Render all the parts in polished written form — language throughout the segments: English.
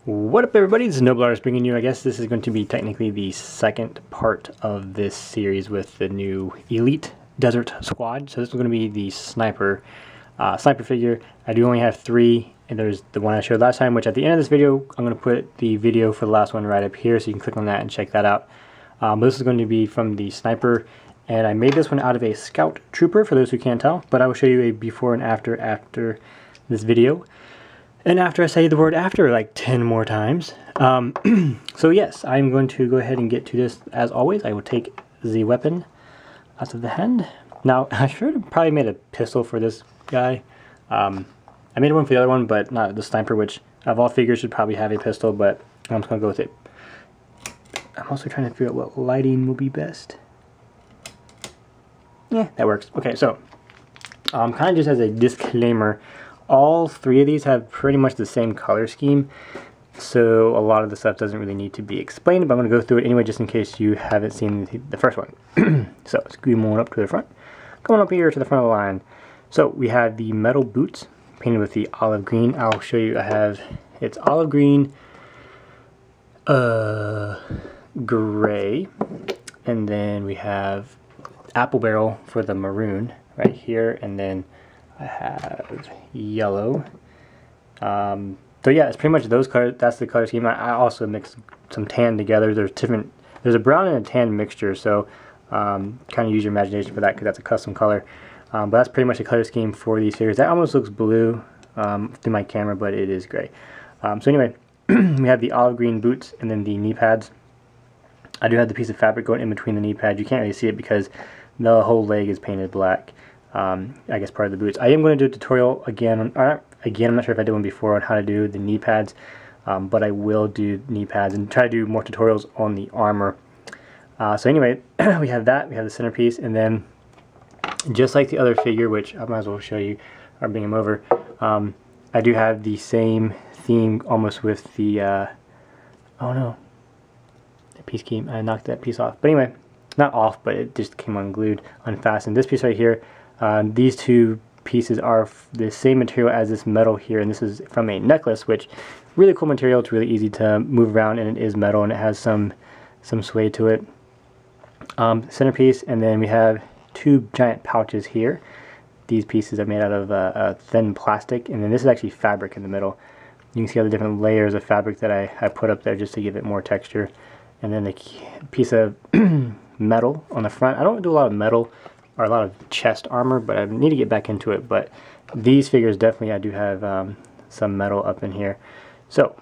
What up everybody, this is Noble Artist bringing you, I guess this is going to be technically the second part of this series with the new Elite Desert Squad. So this is going to be the sniper figure. I do only have 3, and there's the one I showed last time, which at the end of this video, I'm going to put the video for the last one right up here, so you can click on that and check that out. But this is going to be from the sniper, and I made this one out of a Scout Trooper, for those who can't tell, but I will show you a before and after this video. And after I say the word after like 10 more times. So yes, I'm going to go ahead and get to this as always. I will take the weapon out of the hand. Now, I should have probably made a pistol for this guy. I made one for the other one, but not the sniper, which of all figures should probably have a pistol, but I'm just going to go with it. I'm also trying to figure out what lighting will be best. Yeah, that works. Okay, so kind of just as a disclaimer, all 3 of these have pretty much the same color scheme, so a lot of the stuff doesn't really need to be explained, but I'm going to go through it anyway just in case you haven't seen the first one. So let's go on up to the front. Coming up here to the front of the line. So we have the metal boots painted with the olive green. I'll show you. It's olive green, gray, and then we have apple barrel for the maroon right here, and then I have yellow. So yeah, it's pretty much those colors. That's the color scheme. I also mixed some tan together. There's a brown and a tan mixture, so kind of use your imagination for that because that's a custom color. But that's pretty much the color scheme for these figures. That almost looks blue through my camera, but it is gray. So anyway, we have the olive green boots and then the knee pads. I do have the piece of fabric going in between the knee pads. You can't really see it because the whole leg is painted black. I guess part of the boots. I am going to do a tutorial again. I'm not sure if I did one before on how to do the knee pads, but I will do knee pads and try to do more tutorials on the armor. So anyway, we have that. We have the centerpiece, and then just like the other figure, which I might as well show you or bring him over, I do have the same theme almost with the oh no, the piece came. I knocked that piece off. But anyway, not off, but it just came unglued, unfastened. This piece right here. These 2 pieces are the same material as this metal here, and this is from a necklace, which really cool material. It's really easy to move around, and it is metal, and it has some sway to it. Centerpiece, and then we have 2 giant pouches here. These pieces are made out of thin plastic, and then this is actually fabric in the middle. You can see all the different layers of fabric that I put up there just to give it more texture. And then the piece of metal on the front. I don't do a lot of metal or a lot of chest armor, but I need to get back into it. But these figures definitely, I do have some metal up in here. So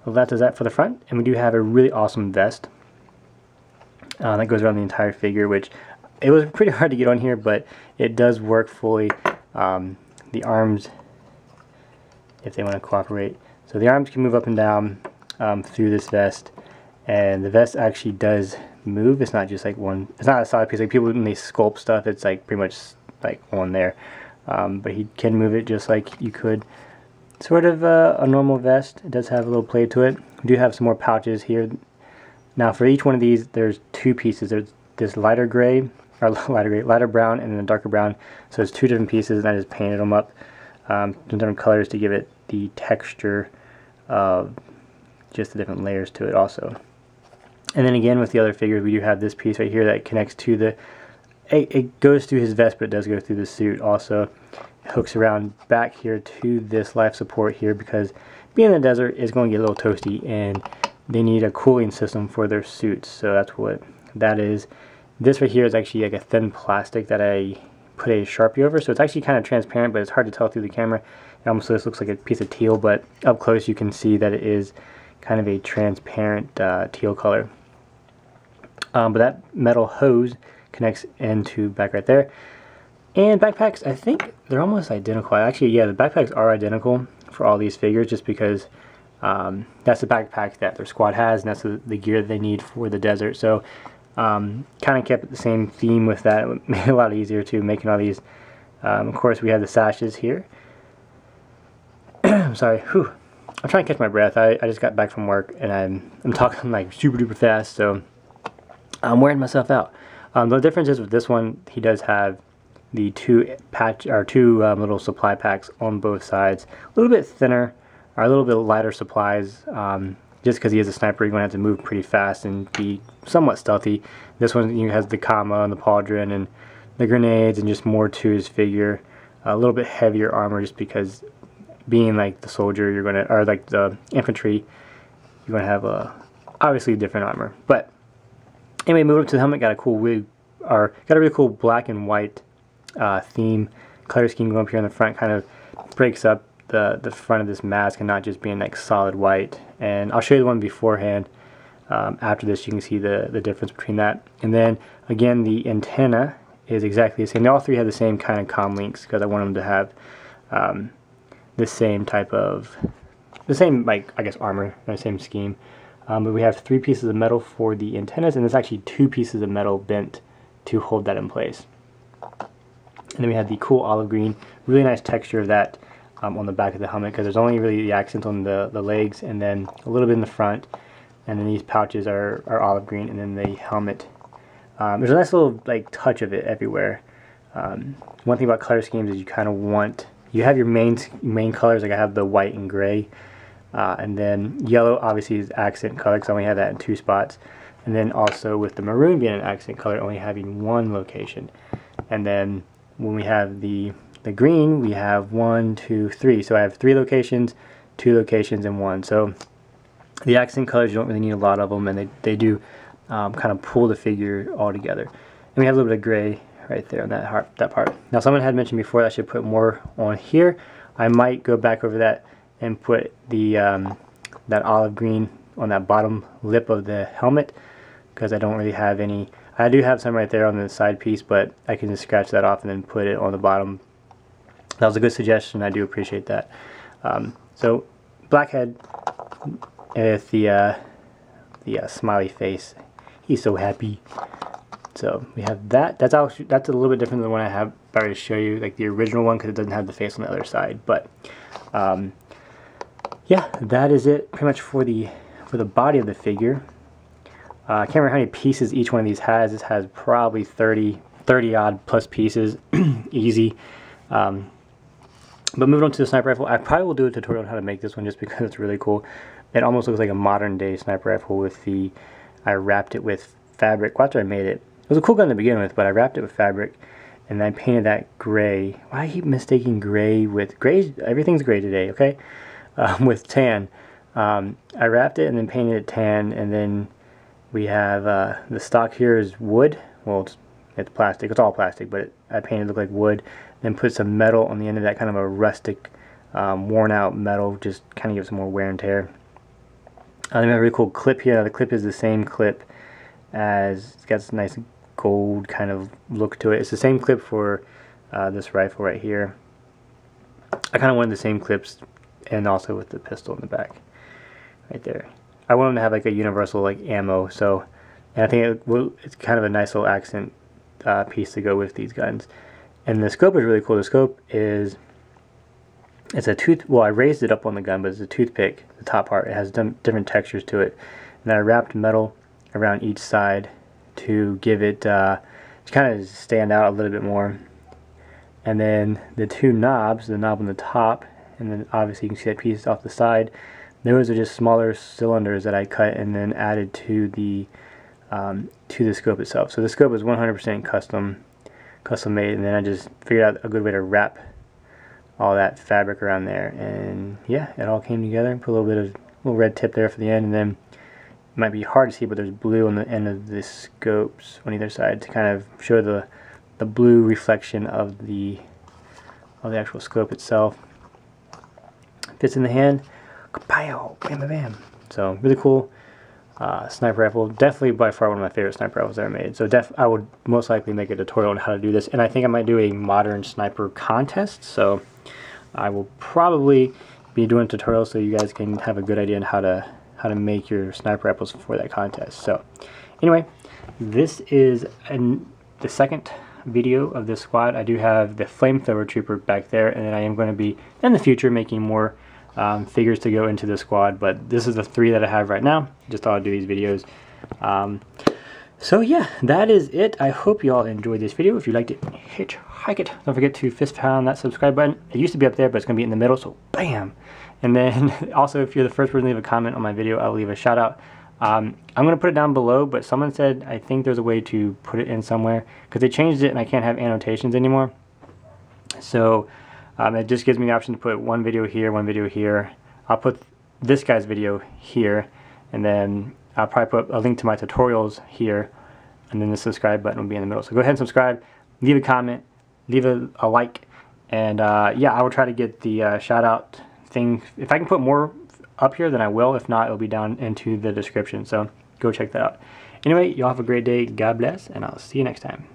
well, that does that for the front, and we do have a really awesome vest that goes around the entire figure, which it was pretty hard to get on here, but it does work fully. The arms, if they want to cooperate, so the arms can move up and down through this vest, and the vest actually does move. It's not just like one, it's not a solid piece like people when they sculpt stuff, it's like pretty much like on there, but he can move it just like you could sort of a normal vest. It does have a little play to it. We do have some more pouches here. Now for each one of these there's 2 pieces. There's this lighter gray, or lighter brown, and then a darker brown, so it's 2 different pieces, and I just painted them up some different colors to give it the texture of just the different layers to it also. And then again with the other figures, we do have this piece right here that connects to the, it goes through his vest, but it does go through the suit also. It hooks around back here to this life support here, because being in the desert is going to get a little toasty, and they need a cooling system for their suits, so that's what that is. This right here is actually like a thin plastic that I put a Sharpie over, so it's actually kind of transparent, but it's hard to tell through the camera. It almost looks like a piece of teal, but up close you can see that it is kind of a transparent teal color. But that metal hose connects into back right there. And backpacks, I think they're almost identical. Actually, yeah, the backpacks are identical for all these figures, just because that's the backpack that their squad has, and that's the gear that they need for the desert. So kind of kept the same theme with that. It made it a lot easier too, making all these. Of course, we have the sashes here. I'm sorry, whew. I'm trying to catch my breath. I just got back from work, and I'm talking like super duper fast, so I'm wearing myself out. The difference is with this one, he does have the 2 little supply packs on both sides, a little bit thinner are a little bit lighter supplies. Just because he is a sniper, you're going to have to move pretty fast and be somewhat stealthy. This one has the comma and the pauldron and the grenades and just more to his figure. A little bit heavier armor just because being like the soldier, you're going to, or like the infantry, you're going to have obviously different armor. But anyway, moving up to the helmet, got a really cool black and white theme color scheme going up here on the front. Kind of breaks up the front of this mask and not just being like solid white. And I'll show you the one beforehand. After this, you can see the difference between that. And then again, the antenna is exactly the same. They all three have the same kind of comm links because I want them to have the same type of, like I guess armor, the same scheme. But we have 3 pieces of metal for the antennas, and there's actually 2 pieces of metal bent to hold that in place. And then we have the cool olive green, really nice texture of that on the back of the helmet, because there's only really the accent on the legs and then a little bit in the front, and then these pouches are olive green, and then the helmet. There's a nice little like touch of it everywhere. One thing about color schemes is you kind of want, you have your main colors, like I have the white and gray, and then yellow obviously is accent color because I only have that in 2 spots, and then also with the maroon being an accent color, only having 1 location. And then when we have the green, we have 1, 2, 3. So I have 3 locations, 2 locations, and 1. So the accent colors, you don't really need a lot of them, and they do kind of pull the figure all together. And we have a little bit of gray right there on that part. Now, someone had mentioned before that I should put more on here. I might go back over that and put the that olive green on that bottom lip of the helmet, because I don't really have any. I do have some right there on the side piece, but I can just scratch that off and then put it on the bottom. That was a good suggestion. I do appreciate that. So black head with the smiley face. He's so happy. So we have that. That's a little bit different than the one I have about to show you, like the original one, because it doesn't have the face on the other side. But yeah, that is it pretty much for the body of the figure. I can't remember how many pieces each one of these has. This has probably 30 odd plus pieces, easy. But moving on to the sniper rifle, I probably will do a tutorial on how to make this one just because it's really cool. It almost looks like a modern day sniper rifle with I wrapped it with fabric. Well, after I made it, it was a cool gun to begin with, but I wrapped it with fabric and I painted that gray. Why I keep mistaking gray with gray? Everything's gray today, okay? With tan. I wrapped it and then painted it tan, and then we have the stock here is wood. Well, it's plastic. It's all plastic, but I painted it look like wood. Then put some metal on the end of that, kind of a rustic, worn out metal, just kind of gives some more wear and tear. Then we have a really cool clip here. Now, the clip is the same clip as, it's got this nice gold kind of look to it. It's the same clip for this rifle right here. I kind of wanted the same clips, and also with the pistol in the back, right there. I want them to have like a universal like ammo. So, and I think it's kind of a nice little accent piece to go with these guns. And the scope is really cool. The scope is, it's a tooth, well, I raised it up on the gun, but it's a toothpick, the top part. It has different textures to it. And I wrapped metal around each side to give it, to kind of stand out a little bit more. And then the 2 knobs, the knob on the top, and then obviously you can see that piece off the side, those are just smaller cylinders that I cut and then added to the scope itself. So the scope is 100% custom made, and then I just figured out a good way to wrap all that fabric around there, and yeah, it all came together. Put a little bit of little red tip there for the end, and then it might be hard to see, but there's blue on the end of the scopes on either side to kind of show the blue reflection of the actual scope itself. Fits in the hand. Kapow! Bam, bam, bam. So really cool sniper rifle. Definitely by far one of my favorite sniper rifles ever made. So I would most likely make a tutorial on how to do this, and I think I might do a modern sniper contest. So I will probably be doing tutorials so you guys can have a good idea on how to make your sniper rifles for that contest. So anyway, this is the second video of this squad. I do have the flamethrower trooper back there, and then I am going to be in the future making more figures to go into the squad, but this is the 3 that I have right now. Just thought I'd do these videos. So yeah, that is it. I hope you all enjoyed this video. If you liked it, hit like it. Don't forget to fist pound that subscribe button. It used to be up there, but it's going to be in the middle, so bam! And then also, if you're the first person to leave a comment on my video, I'll leave a shout out. I'm going to put it down below, but someone said I think there's a way to put it in somewhere, because they changed it and I can't have annotations anymore. So it just gives me the option to put one video here, one video here. I'll put this guy's video here, and then I'll probably put a link to my tutorials here, and then the subscribe button will be in the middle. So go ahead and subscribe, leave a comment, leave a like, and yeah, I will try to get the shout out thing. If I can put more up here, then I will. If not, it'll be down into the description. So go check that out. Anyway, y'all have a great day. God bless, and I'll see you next time.